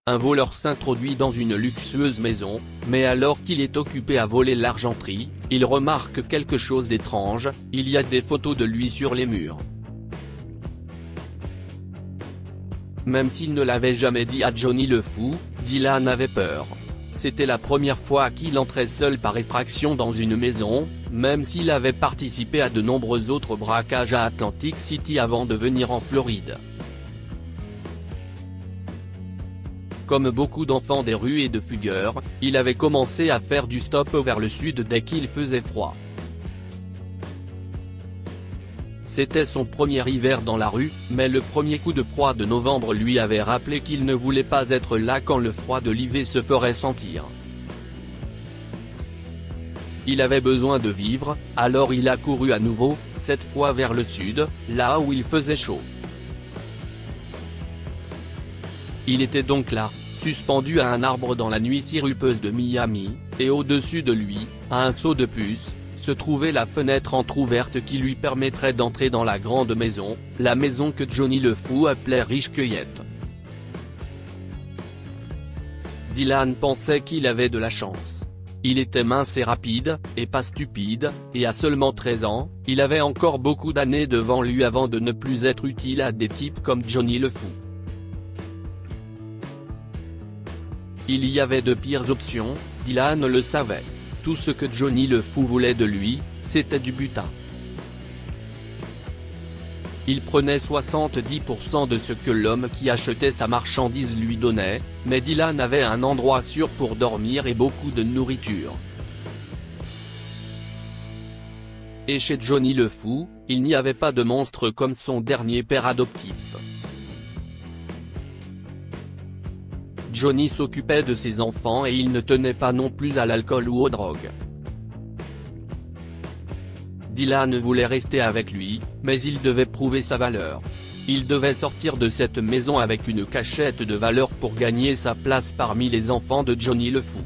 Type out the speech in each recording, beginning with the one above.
un voleur s'introduit dans une luxueuse maison, mais alors qu'il est occupé à voler l'argenterie, il remarque quelque chose d'étrange, il y a des photos de lui sur les murs. Même s'il ne l'avait jamais dit à Johnny le Fou, Dylan avait peur. C'était la première fois qu'il entrait seul par effraction dans une maison, même s'il avait participé à de nombreux autres braquages à Atlantic City avant de venir en Floride. Comme beaucoup d'enfants des rues et de fugueurs, il avait commencé à faire du stop vers le sud dès qu'il faisait froid. C'était son premier hiver dans la rue, mais le premier coup de froid de novembre lui avait rappelé qu'il ne voulait pas être là quand le froid de l'hiver se ferait sentir. Il avait besoin de vivre, alors il a couru à nouveau, cette fois vers le sud, là où il faisait chaud. Il était donc là, suspendu à un arbre dans la nuit sirupeuse de Miami, et au-dessus de lui, à un seau de puce, se trouvait la fenêtre entr'ouverte qui lui permettrait d'entrer dans la grande maison, la maison que Johnny le Fou appelait Riche Cueillette. Dylan pensait qu'il avait de la chance. Il était mince et rapide, et pas stupide, et à seulement 13 ans, il avait encore beaucoup d'années devant lui avant de ne plus être utile à des types comme Johnny le Fou. Il y avait de pires options, Dylan le savait. Tout ce que Johnny le Fou voulait de lui, c'était du butin. Il prenait 70% de ce que l'homme qui achetait sa marchandise lui donnait, mais Dylan avait un endroit sûr pour dormir et beaucoup de nourriture. Et chez Johnny le Fou, il n'y avait pas de monstre comme son dernier père adoptif. Johnny s'occupait de ses enfants et il ne tenait pas non plus à l'alcool ou aux drogues. Dylan voulait rester avec lui, mais il devait prouver sa valeur. Il devait sortir de cette maison avec une cachette de valeur pour gagner sa place parmi les enfants de Johnny le Fou.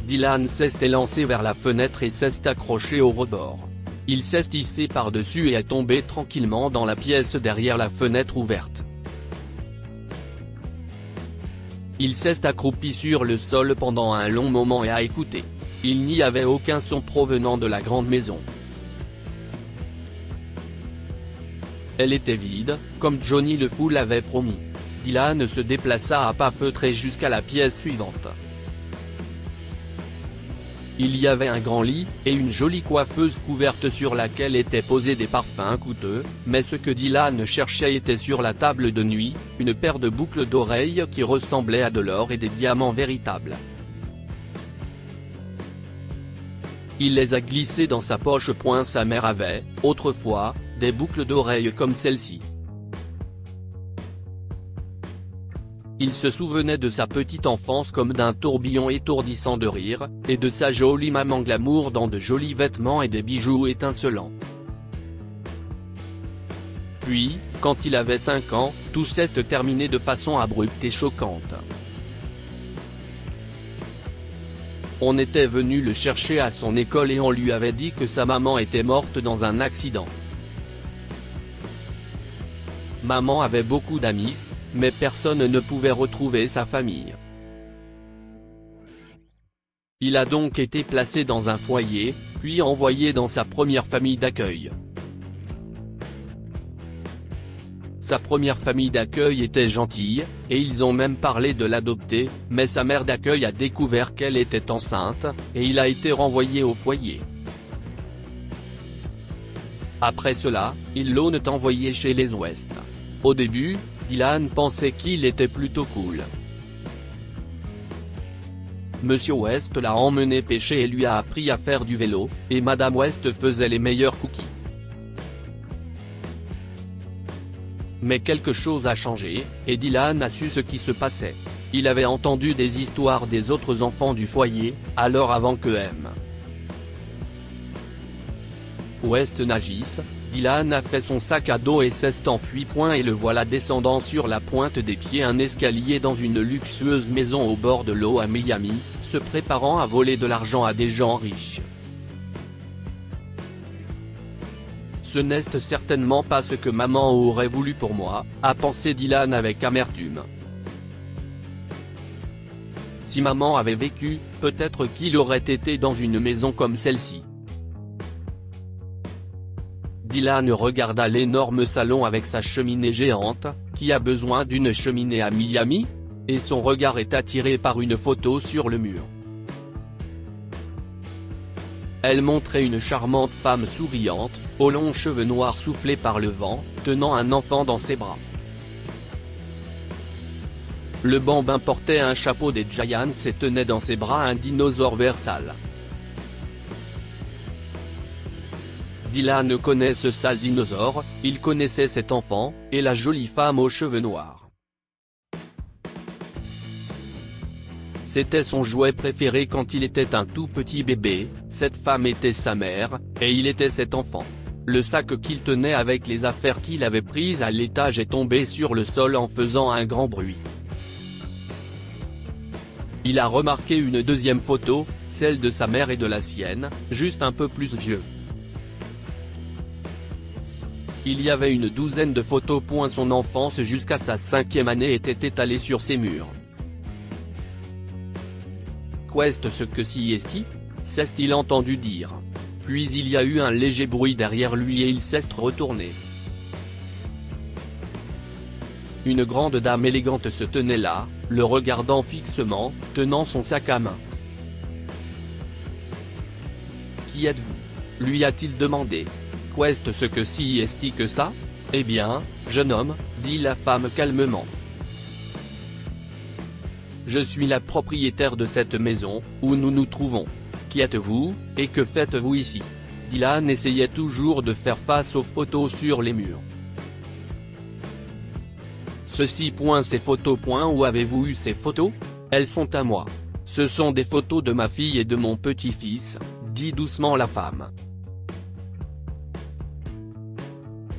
Dylan s'est élancé vers la fenêtre et s'est accroché au rebord. Il s'est hissé par-dessus et est tombé tranquillement dans la pièce derrière la fenêtre ouverte. Il s'est accroupi sur le sol pendant un long moment et a écouté. Il n'y avait aucun son provenant de la grande maison. Elle était vide, comme Johnny le Fou l'avait promis. Dylan se déplaça à pas feutrés jusqu'à la pièce suivante. Il y avait un grand lit, et une jolie coiffeuse couverte sur laquelle étaient posés des parfums coûteux, mais ce que Dylan cherchait était sur la table de nuit, une paire de boucles d'oreilles qui ressemblaient à de l'or et des diamants véritables. Il les a glissées dans sa poche. Sa mère avait, autrefois, des boucles d'oreilles comme celle-ci. Il se souvenait de sa petite enfance comme d'un tourbillon étourdissant de rire, et de sa jolie maman glamour dans de jolis vêtements et des bijoux étincelants. Puis, quand il avait 5 ans, tout s'est terminé de façon abrupte et choquante. On était venu le chercher à son école et on lui avait dit que sa maman était morte dans un accident. Maman avait beaucoup d'amis, mais personne ne pouvait retrouver sa famille. Il a donc été placé dans un foyer, puis envoyé dans sa première famille d'accueil. Sa première famille d'accueil était gentille, et ils ont même parlé de l'adopter, mais sa mère d'accueil a découvert qu'elle était enceinte, et il a été renvoyé au foyer. Après cela, ils l'ont envoyé chez les West. Au début, Dylan pensait qu'il était plutôt cool. Monsieur West l'a emmené pêcher et lui a appris à faire du vélo, et Madame West faisait les meilleurs cookies. Mais quelque chose a changé, et Dylan a su ce qui se passait. Il avait entendu des histoires des autres enfants du foyer, alors avant que West n'agisse, Dylan a fait son sac à dos et s'est enfui. Et le voilà descendant sur la pointe des pieds un escalier dans une luxueuse maison au bord de l'eau à Miami, se préparant à voler de l'argent à des gens riches. Ce n'est certainement pas ce que maman aurait voulu pour moi, a pensé Dylan avec amertume. Si maman avait vécu, peut-être qu'il aurait été dans une maison comme celle-ci. Dylan regarda l'énorme salon avec sa cheminée géante, qui a besoin d'une cheminée à Miami ? Et son regard est attiré par une photo sur le mur. Elle montrait une charmante femme souriante, aux longs cheveux noirs soufflés par le vent, tenant un enfant dans ses bras. Le bambin portait un chapeau des Giants et tenait dans ses bras un dinosaure Versal. Dylan connaît ce sale dinosaure, il connaissait cet enfant, et la jolie femme aux cheveux noirs. C'était son jouet préféré quand il était un tout petit bébé, cette femme était sa mère, et il était cet enfant. Le sac qu'il tenait avec les affaires qu'il avait prises à l'étage est tombé sur le sol en faisant un grand bruit. Il a remarqué une deuxième photo, celle de sa mère et de la sienne, juste un peu plus vieux. Il y avait une douzaine de photos. Son enfance jusqu'à sa 5e année était étalée sur ses murs. Qu'est-ce que c'est ? S'est-il entendu dire. Puis il y a eu un léger bruit derrière lui et il s'est retourné. Une grande dame élégante se tenait là, le regardant fixement, tenant son sac à main. « Qui êtes-vous » lui a-t-il demandé. « Qu'est-ce que c'est que ça ?» « Eh bien, jeune homme, » dit la femme calmement. « Je suis la propriétaire de cette maison, où nous nous trouvons. Qui êtes-vous, et que faites-vous ici ?» Dylan essayait toujours de faire face aux photos sur les murs. Ceci. Ces photos. Où avez-vous eu ces photos ? Elles sont à moi. Ce sont des photos de ma fille et de mon petit-fils, dit doucement la femme.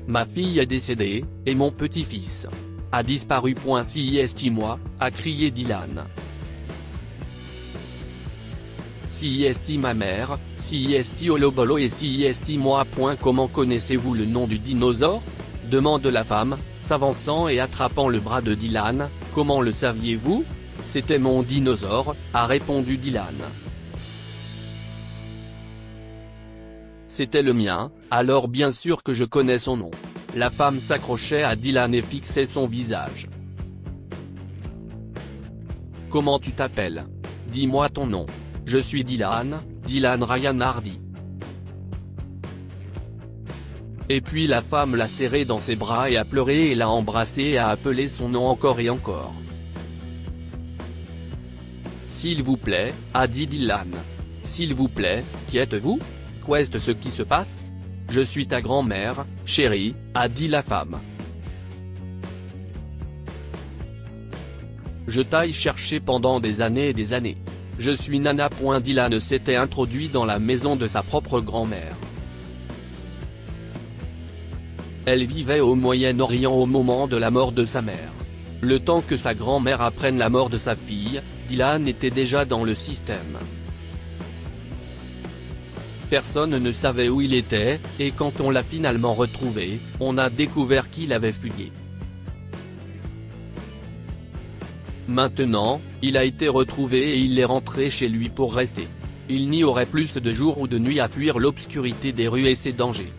Ma fille est décédée, et mon petit-fils a disparu. Si moi, a crié Dylan. Si ma mère, si Olobolo et si moi. Comment connaissez-vous le nom du dinosaure ? Demande la femme, s'avançant et attrapant le bras de Dylan. Comment le saviez-vous ? C'était mon dinosaure, a répondu Dylan. C'était le mien, alors bien sûr que je connais son nom. La femme s'accrochait à Dylan et fixait son visage. Comment tu t'appelles ? Dis-moi ton nom. Je suis Dylan, Dylan Ryan Hardy. Et puis la femme l'a serré dans ses bras et a pleuré et l'a embrassé et a appelé son nom encore et encore. S'il vous plaît, a dit Dylan. S'il vous plaît, qui êtes-vous ? Qu'est-ce qui se passe ? Je suis ta grand-mère, chérie, a dit la femme. Je t'ai cherché pendant des années et des années. Je suis Nana. Dylan s'était introduit dans la maison de sa propre grand-mère. Elle vivait au Moyen-Orient au moment de la mort de sa mère. Le temps que sa grand-mère apprenne la mort de sa fille, Dylan était déjà dans le système. Personne ne savait où il était, et quand on l'a finalement retrouvé, on a découvert qu'il avait fugué. Maintenant, il a été retrouvé et il est rentré chez lui pour rester. Il n'y aurait plus de jour ou de nuit à fuir l'obscurité des rues et ses dangers.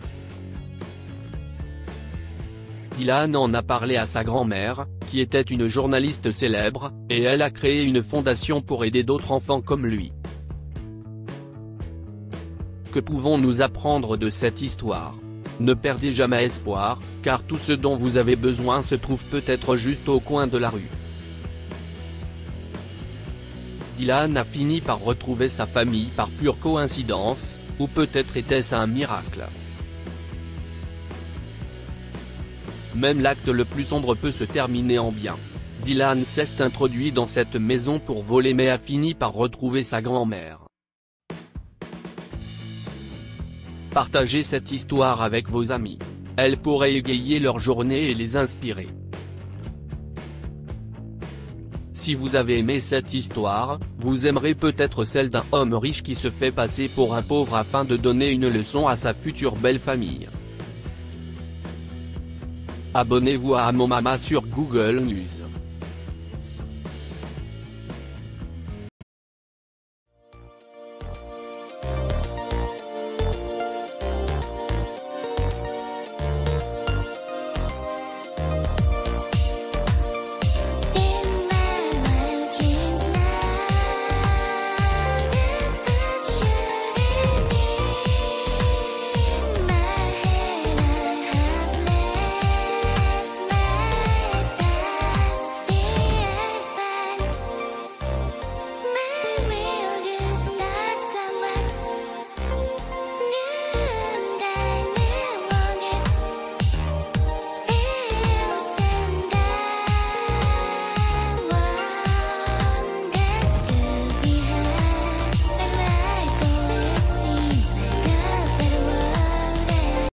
Dylan en a parlé à sa grand-mère, qui était une journaliste célèbre, et elle a créé une fondation pour aider d'autres enfants comme lui. Que pouvons-nous apprendre de cette histoire ? Ne perdez jamais espoir, car tout ce dont vous avez besoin se trouve peut-être juste au coin de la rue. Dylan a fini par retrouver sa famille par pure coïncidence, ou peut-être était-ce un miracle. Même l'acte le plus sombre peut se terminer en bien. Dylan s'est introduit dans cette maison pour voler mais a fini par retrouver sa grand-mère. Partagez cette histoire avec vos amis. Elle pourrait égayer leur journée et les inspirer. Si vous avez aimé cette histoire, vous aimerez peut-être celle d'un homme riche qui se fait passer pour un pauvre afin de donner une leçon à sa future belle famille. Abonnez-vous à Mon Mama sur Google News.